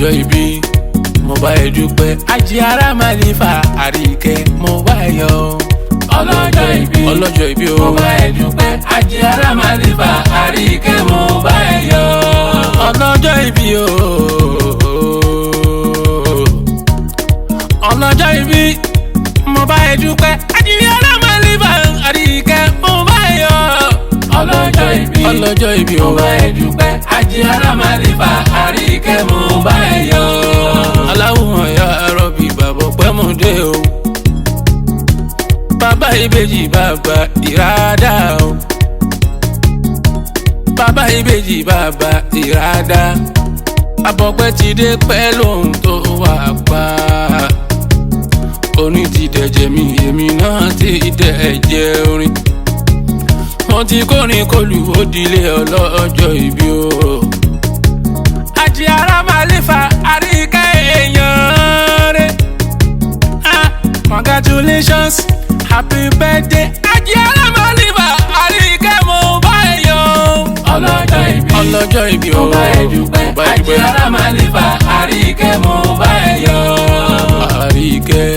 ọlọ́jọ́ ìbí mo bá ẹ dúpẹ́ Àjíàrá Màlífà Àríkẹ́ mo bá ẹ yọ̀. ọlọ́jọ́ ìbí o mo bá ẹ dúpẹ́ Àjíàrá Màlífà Àríkẹ́ mo bá ẹ yọ̀. ọlọ́jọ́ ìbí o ọlọ́jọ́ ìbí mo bá ẹ dúpẹ́ Àjíàrá Màlífà Àríkẹ́ mo bá ẹ yọ̀. ọlọ́jọ́ ìbí mo bá ẹ dúpẹ́ Àjíàrá Màlífà Àríkẹ́ mo bá ẹ yọ̀. aláwòrán ya rọ́bì bàbá pẹ́ mo dé o. bàbá ìbejì bàbá ìràdá o. bàbá ìbejì bàbá ìràdá. abọ́pẹ́ ti dé pẹ́ lóhun tó wà pa. orin ti dẹ̀jẹ̀ mi èmi náà ti dẹ̀jẹ̀ orin. mo ti kórin kọlù òdìlé ọlọ́jọ́ ìbí o. Àjíàrá Màlífà Àríkẹ́ èèyàn rẹ̀. Congratulations, happy birthday Àjíàrá Màlífà Àríkẹ́ mo bá ẹ yọ̀. ọlọ́jọ́ ìbí mo bá ẹ dúpẹ́ Àjíàrá Màlífà Àríkẹ́ mo bá ẹ yọ̀. Àríkẹ́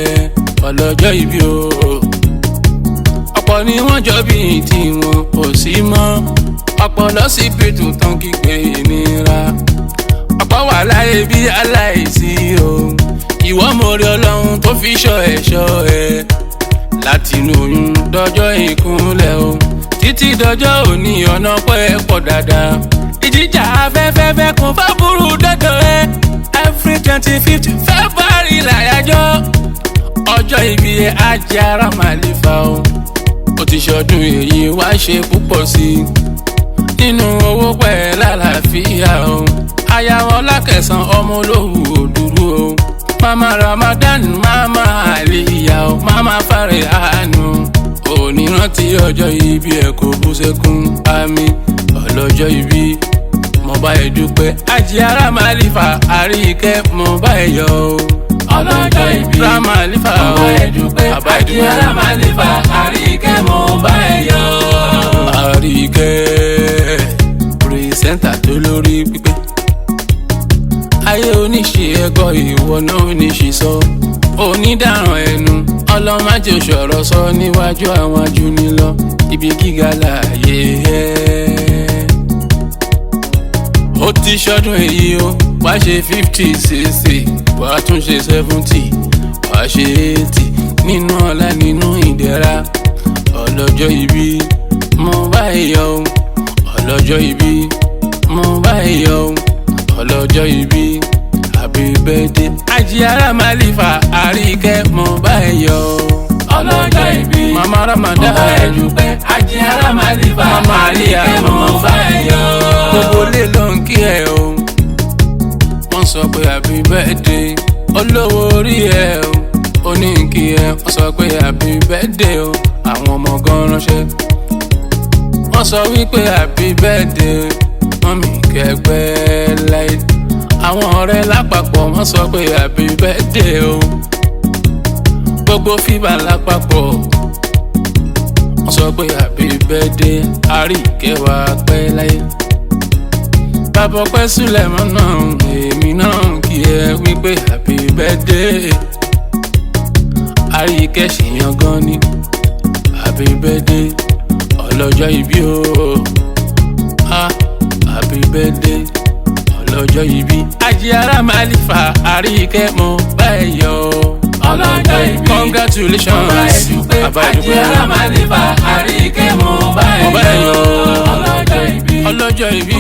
ọlọ́jọ́ ìbí o. ọ̀pọ̀ ni wọ́n jọ bí tí wọn ò sí mọ́. ọ̀pọ̀ lọ́sibítù tán kígbe ìnira. ọ̀pọ̀ wà láyé bí aláìsí o. ìwọ mo rí Ọlọ́run tó fi ṣọ́ ẹ láti inú oyún dọjọ́ ìkúnlẹ̀ o. títí dọjọ́ òní ọ̀nà pẹ́ pọ̀ dáadáa. ìjìjà afẹ́fẹ́ kún fábùrù dọ́dọ̀ ẹ. every 25th February làyájọ́ ọjọ́ ìbí Àjíàrá Màlífà o. ó ti ṣọdún èyí wá ṣe púpọ̀ sí i nínú owó pẹ̀ lálàáfíà o. aya wọn lákẹ̀sán ọmọ olówó òdúró o. mama Ramadan mama Aliya o. mama Farihanu òní rántí ọjọ́ ìbí ẹ kò bú sẹ́kún àmín. ọlọ́jọ́ ìbí mo bá ẹ dúpẹ́ Àjíàrá Màlífà Àríkẹ́ mo bá ẹ yọ̀ o. ọlọ́jọ́ ìbí Màlífà mo bá ẹ dúpẹ́ Àjíàrá Màlífà Àríkẹ́ mo bá ẹ yọ̀. Àríkẹ́ pírẹsẹ́ńtà tó lórí pípé. ayé oníṣe ẹ̀gọ́ ìwọ náà oníṣe sọ. onídàrán ẹnu ọlọ́májò ṣọ̀rọ̀ sọ níwájú àwọn ajúnilọ. ibi gíga láàyè ẹ̀. ó ti ṣọdún èyí o wá ṣe 50 60 wá tún ṣe 70 wá ṣe 80 nínú ọlá nínú ìdẹ̀ra. ọlọ́jọ́ ìbí mo bá ẹ yọ̀ o. ọlọ́jọ́ ìbí mo bá ẹ yọ̀ o. ọlọ́jọ́ ìbí happy birthday Àjíàrá Màlífà Àríkẹ́ mo bá ẹ yọ̀ o. ọlọ́jọ́ ìbí mama Ramadan mo bá ẹ dúpẹ́ Àjíàrá Màlífà Àríkẹ́ mo bá ẹ yọ̀. gbogbo lè ló ń kí ẹ o. wọ́n sọ pé happy birthday olówó orí ẹ o. ó ní kí ẹ wọ́n sọ pé happy birthday o. àwọn ọmọ gan ránṣẹ́ wọ́n sọ wípé happy birthday mọ́mí kẹgbẹ́ láì. àwọn ọ̀rẹ́ lápapọ̀ wọ́n sọ pé happy birthday o. gbogbo fíbà lápapọ̀ wọ́n sọ pé happy birthday Àríkẹ́ wá pẹ́ láyé. bàbá ọpẹ́ Sùlẹ̀mọ́ náà èmi náà kí ẹ wípé happy birthday Àríkẹ́ ṣèyàn gan ni. happy birthday ọlọ́jọ́ ìbí o. happy birthday ọlọ́jọ́ ìbí Àjíàrá Màlífà Àríkẹ́ mo bá ẹ yọ̀ o. ọlọ́jọ́ ìbí congratulations mo bá ẹ dúpẹ́ Àjíàrá Màlífà Àríkẹ́ mo bá ẹ yọ̀. ọlọ́jọ́ ìbí ọlọ́jọ́ ìbí.